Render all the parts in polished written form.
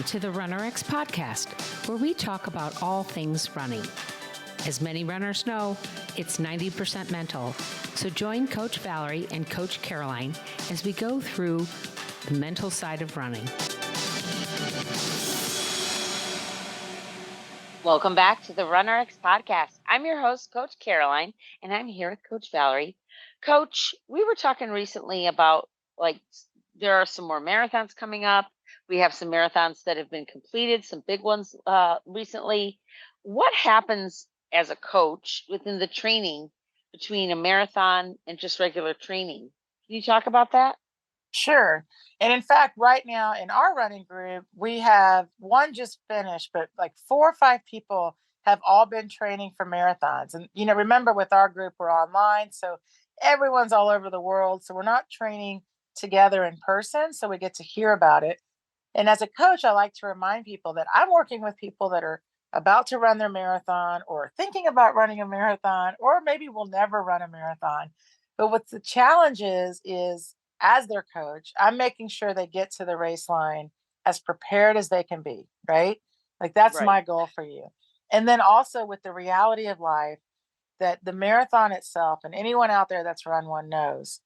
to the RunRX Podcast, where we talk about all things running. As many runners know, it's 90% mental. So join Coach Valerie and Coach Caroline as we go through the mental side of running. Welcome back to the RunRX Podcast. I'm your host, Coach Caroline, and I'm here with Coach Valerie. Coach, we were talking recently about, there are some more marathons coming up. We have some marathons that have been completed, some big ones recently. What happens as a coach within the training between a marathon and just regular training? Can you talk about that? Sure. And in fact, right now in our running group, we have one just finished, but like 4 or 5 people have all been training for marathons. And, remember with our group, we're online. So everyone's all over the world. So we're not training together in person. So we get to hear about it. And as a coach, I like to remind people that I'm working with people that are about to run their marathon or thinking about running a marathon, or maybe will never run a marathon. But what the challenge is as their coach, I'm making sure they get to the race line as prepared as they can be, right? Like that's my goal for you. And then also with the reality of life, that the marathon itself, and anyone out there that's run one knows,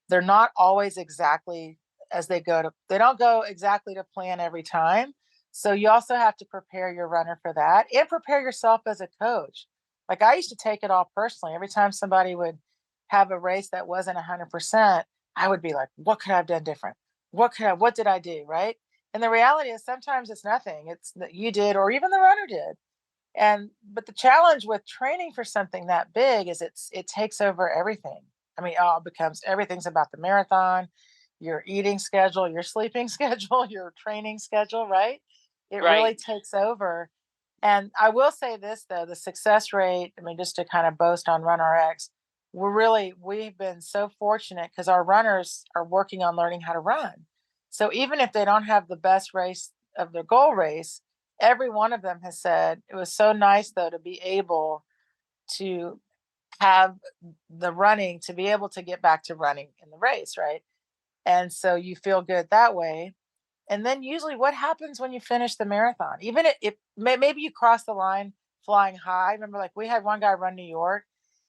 they're not always exactly as they don't go exactly to plan every time. So you also have to prepare your runner for that and prepare yourself as a coach. Like I used to take it all personally. Every time somebody would have a race that wasn't 100%, I would be like, what could I have done different? What did I do? Right. And the reality is sometimes it's nothing. It's that you did, or even the runner did. But the challenge with training for something that big is it takes over everything. I mean, everything's about the marathon, your eating schedule, your sleeping schedule, your training schedule, right? It really takes over. And I will say this though, the success rate, I mean, just to kind of boast on RunRX, we've been so fortunate because our runners are working on learning how to run. So even if they don't have the best race of their goal race, every one of them has said it was so nice though to be able to have the running, to be able to get back to running in the race, right? And so you feel good that way. And then usually what happens when you finish the marathon, even if maybe you cross the line flying high. I remember like we had one guy run New York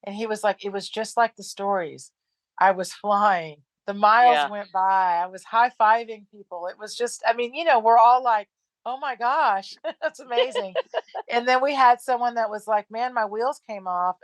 and he was like, it was just like the stories. I was flying, the miles went by, I was high-fiving people. It was just, I mean, we're all like, oh my gosh, that's amazing. And then we had someone that was like, man, my wheels came off.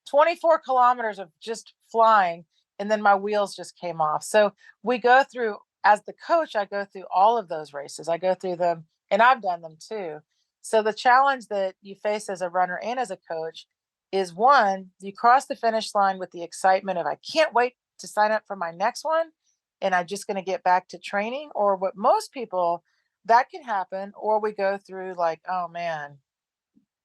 24 kilometers of just flying. And then my wheels just came off. So we go through, as the coach, I go through all of those races. I go through them and I've done them too. So the challenge that you face as a runner and as a coach is one, you cross the finish line with the excitement of, I can't wait to sign up for my next one. And I'm just going to get back to training. Or what most people, that can happen. Or we go through like, oh man,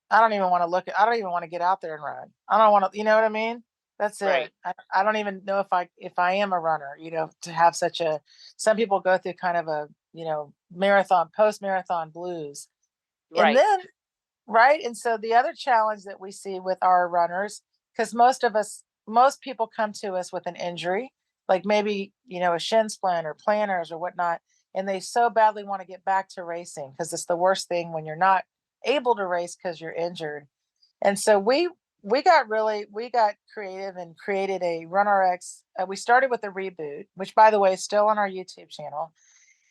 I don't even want to get out there and run. I don't want to, you know what I mean? That's it. I don't even know if I am a runner, to have some people go through kind of a, marathon, post-marathon blues. And then, right. And so the other challenge that we see with our runners, because most people come to us with an injury, like maybe, a shin splint or planters or whatnot. And they so badly want to get back to racing because it's the worst thing when you're not able to race because you're injured. And so we got creative and created a RunRX. We started with a reboot, which by the way is still on our YouTube channel.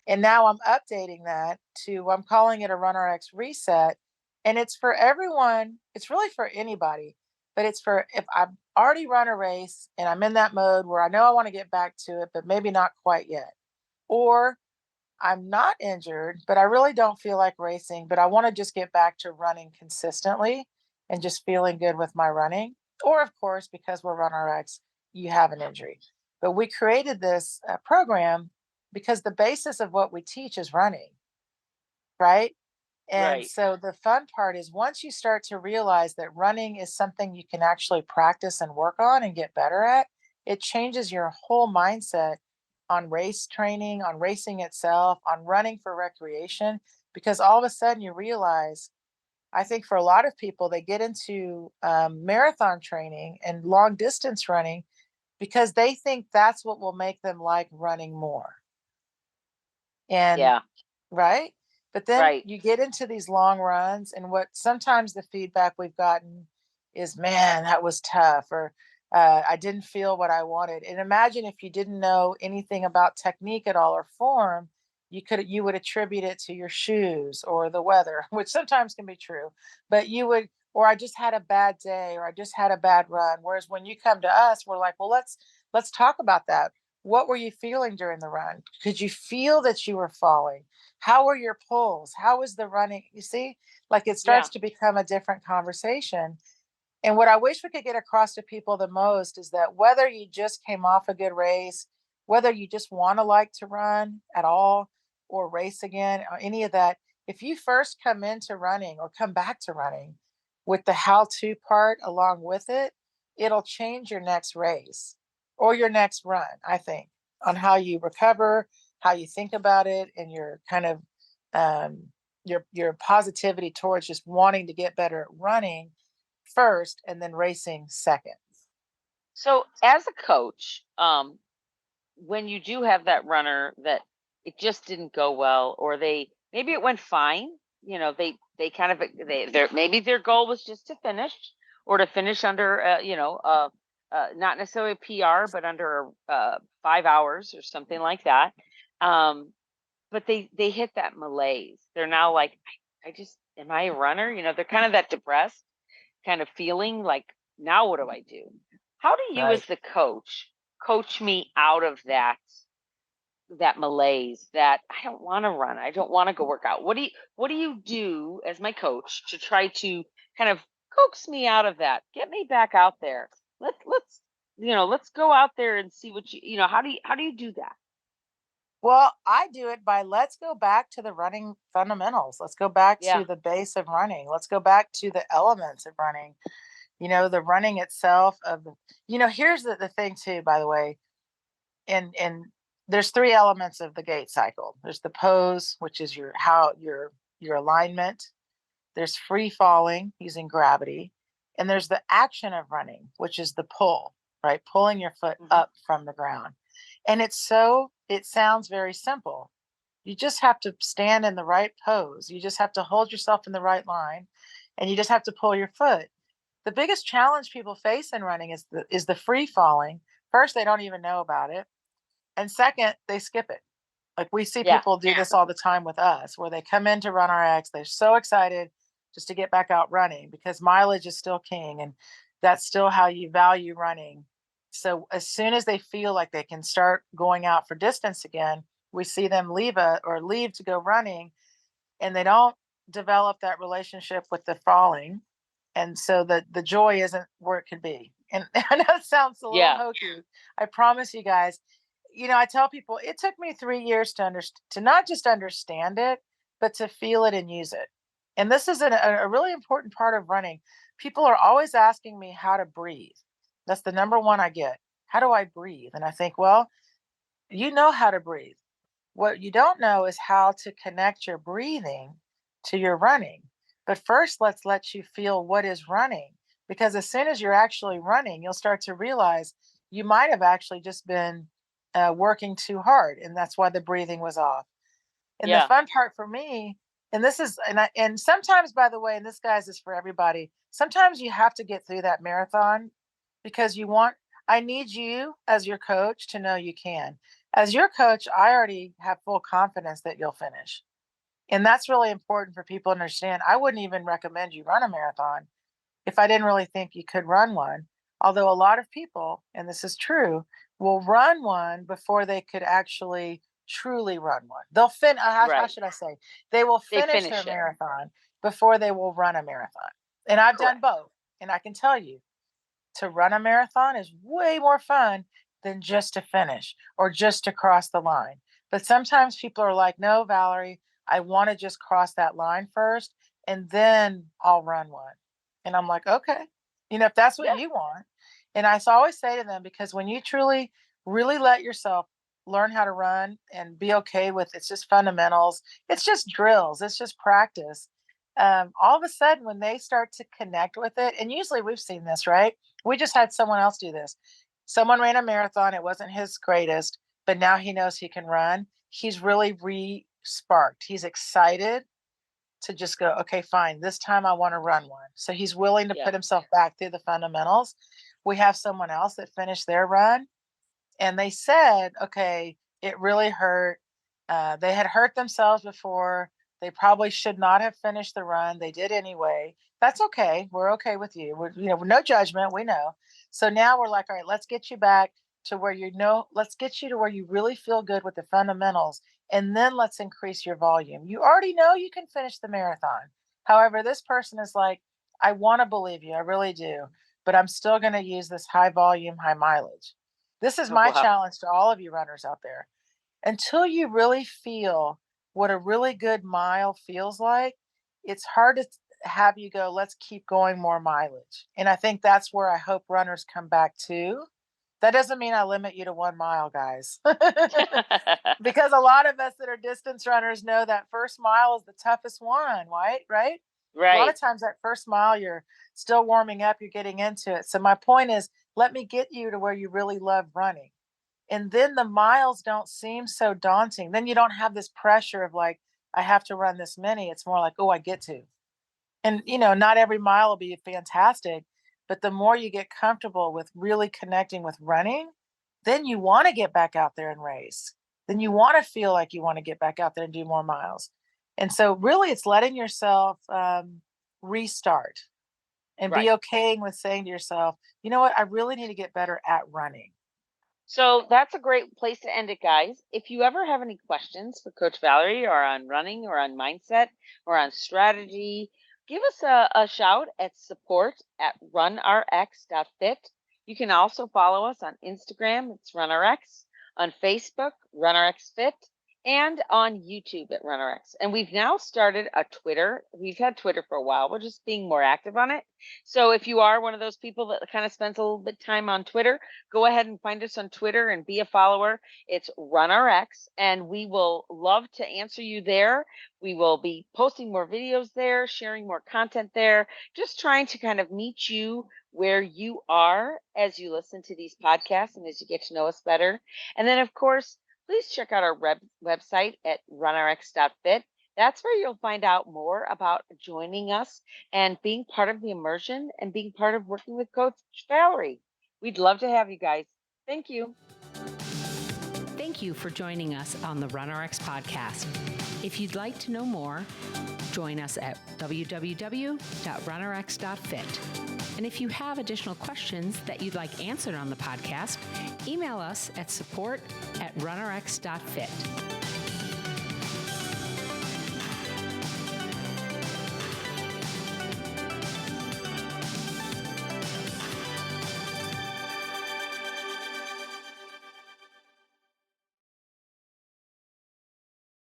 And now I'm updating that I'm calling it a RunRX reset. And it's for everyone. It's really for anybody, but it's for if I've already run a race and I'm in that mode where I know I want to get back to it, but maybe not quite yet. Or I'm not injured, but I really don't feel like racing, but I want to just get back to running consistently and just feeling good with my running. Or of course, because we're RunRX, you have an injury. But we created this program because the basis of what we teach is running, right? And so the fun part is once you start to realize that running is something you can actually practice and work on and get better at, it changes your whole mindset on race training, on racing itself, on running for recreation, because all of a sudden you realize, I think for a lot of people, they get into marathon training and long distance running because they think that's what will make them like running more. And right. But then Right. you get into these long runs, and what sometimes the feedback we've gotten is, man, that was tough, or I didn't feel what I wanted. And imagine if you didn't know anything about technique at all or form, you would attribute it to your shoes or the weather, which sometimes can be true. But you would, or I just had a bad day, or I just had a bad run. Whereas when you come to us, we're like, well, let's talk about that. What were you feeling during the run? Could you feel that you were falling? How were your pulls? How was the running? You see, like it Yeah. starts to become a different conversation. And what I wish we could get across to people the most is that whether you just came off a good race, whether you just want to like to run at all or race again or any of that, if you first come into running or come back to running with the how to part along with it, it'll change your next race or your next run, I think, on how you recover, how you think about it, and your kind of um, your positivity towards just wanting to get better at running first and then racing second. So as a coach, when you do have that runner that it just didn't go well, or maybe it went fine, they kind of their maybe their goal was just to finish, or to finish under not necessarily a PR, but under 5 hours or something like that. But they hit that malaise. They're now like, I just, am I a runner? They're kind of that depressed kind of feeling like, now what do I do? How do you, Right. as the coach me out of that malaise, that I don't want to run, I don't want to go work out? What do you do as my coach to try to kind of coax me out of that, get me back out there? Let's go out there and see what how do you do that? Well, I do it by let's go back to the running fundamentals. Let's go back Yeah. to the base of running. Let's go back to the elements of running. The running itself here's the thing too, by the way. And there's three elements of the gait cycle. There's the pose, which is your alignment. There's free falling using gravity, and there's the action of running, which is the pull, right? Pulling your foot Hmm. up from the ground. And it sounds very simple. You just have to stand in the right pose. You just have to hold yourself in the right line, and you just have to pull your foot. The biggest challenge people face in running is the free falling. First, they don't even know about it. And second, they skip it. Like we see Yeah. people do this all the time with us, where they come in to RunRX, they're so excited just to get back out running because mileage is still king, and that's still how you value running. So as soon as they feel like they can start going out for distance again, we see them leave to go running, and they don't develop that relationship with the falling. And so the joy isn't where it could be. And I know it sounds a little Yeah. hokey. I promise you guys, I tell people it took me 3 years to not just understand it, but to feel it and use it. And this is a really important part of running. People are always asking me how to breathe. That's the number one I get. How do I breathe? And I think, well, you know how to breathe. What you don't know is how to connect your breathing to your running. But first, let's let you feel what is running. Because as soon as you're actually running, you'll start to realize you might have actually just been working too hard. And that's why the breathing was off. And the Yeah. fun part for me, and this is, and sometimes, by the way, and this, guys, is for everybody, sometimes you have to get through that marathon because I need you as your coach to know you can. As your coach, I already have full confidence that you'll finish. And that's really important for people to understand. I wouldn't even recommend you run a marathon if I didn't really think you could run one. Although a lot of people, and this is true, will run one before they could actually truly run one. How Right. should I say? They will They finish their finish it. marathon before they will run a marathon. And I've done Correct. both. And I can tell you, to run a marathon is way more fun than just to finish or just to cross the line. But sometimes people are like, no, Valerie, I want to just cross that line first and then I'll run one. And I'm like, okay, if that's what Yeah. you want. And I always say to them, because when you truly, really let yourself learn how to run and be okay with it's just fundamentals, it's just drills, it's just practice. All of a sudden, when they start to connect with it, and usually we've seen this, right? We just had someone else do this. Someone ran a marathon. It wasn't his greatest, but now he knows he can run. He's really sparked. He's excited to just go, okay, fine, this time I want to run one. So he's willing to Yeah. put himself back through the fundamentals. We have someone else that finished their run and they said, okay, it really hurt. They had hurt themselves before. They probably should not have finished the run. They did anyway. That's okay. We're okay with you. We're, no judgment. We know. So now we're like, all right, let's get you back to where let's get you to where you really feel good with the fundamentals. And then let's increase your volume. You already know you can finish the marathon. However, this person is like, I want to believe you. I really do. But I'm still going to use this high volume, high mileage. This is my challenge to all of you runners out there. Until you really feel what a really good mile feels like, it's hard to have you go, let's keep going more mileage. And I think that's where I hope runners come back to. That doesn't mean I limit you to 1 mile, guys. Because a lot of us that are distance runners know that first mile is the toughest one, right? Right. A lot of times that first mile, you're still warming up, you're getting into it. So my point is, let me get you to where you really love running. And then the miles don't seem so daunting. Then you don't have this pressure of like, I have to run this many. It's more like, oh, I get to. And, not every mile will be fantastic, but the more you get comfortable with really connecting with running, then you want to get back out there and race. Then you want to feel like you want to get back out there and do more miles. And so really it's letting yourself restart and be okay with saying to yourself, you know what, I really need to get better at running. So that's a great place to end it, guys. If you ever have any questions for Coach Valerie or on running or on mindset or on strategy, give us a shout at support@runrx.fit. You can also follow us on Instagram. It's RunRX. On Facebook, RunRX Fit. And on YouTube at RunRX. And we've now started a Twitter. We've had Twitter for a while. We're just being more active on it. So if you are one of those people that kind of spends a little bit of time on Twitter, go ahead and find us on Twitter and be a follower. It's RunRX, and we will love to answer you there. We will be posting more videos there, sharing more content there, just trying to kind of meet you where you are as you listen to these podcasts and as you get to know us better. And then, of course, please check out our website at runrx.fit. That's where you'll find out more about joining us and being part of the immersion and being part of working with Coach Valerie. We'd love to have you guys. Thank you. Thank you for joining us on the RunRX Podcast. If you'd like to know more, join us at www.runrx.fit. And if you have additional questions that you'd like answered on the podcast, email us at support@runrx.fit.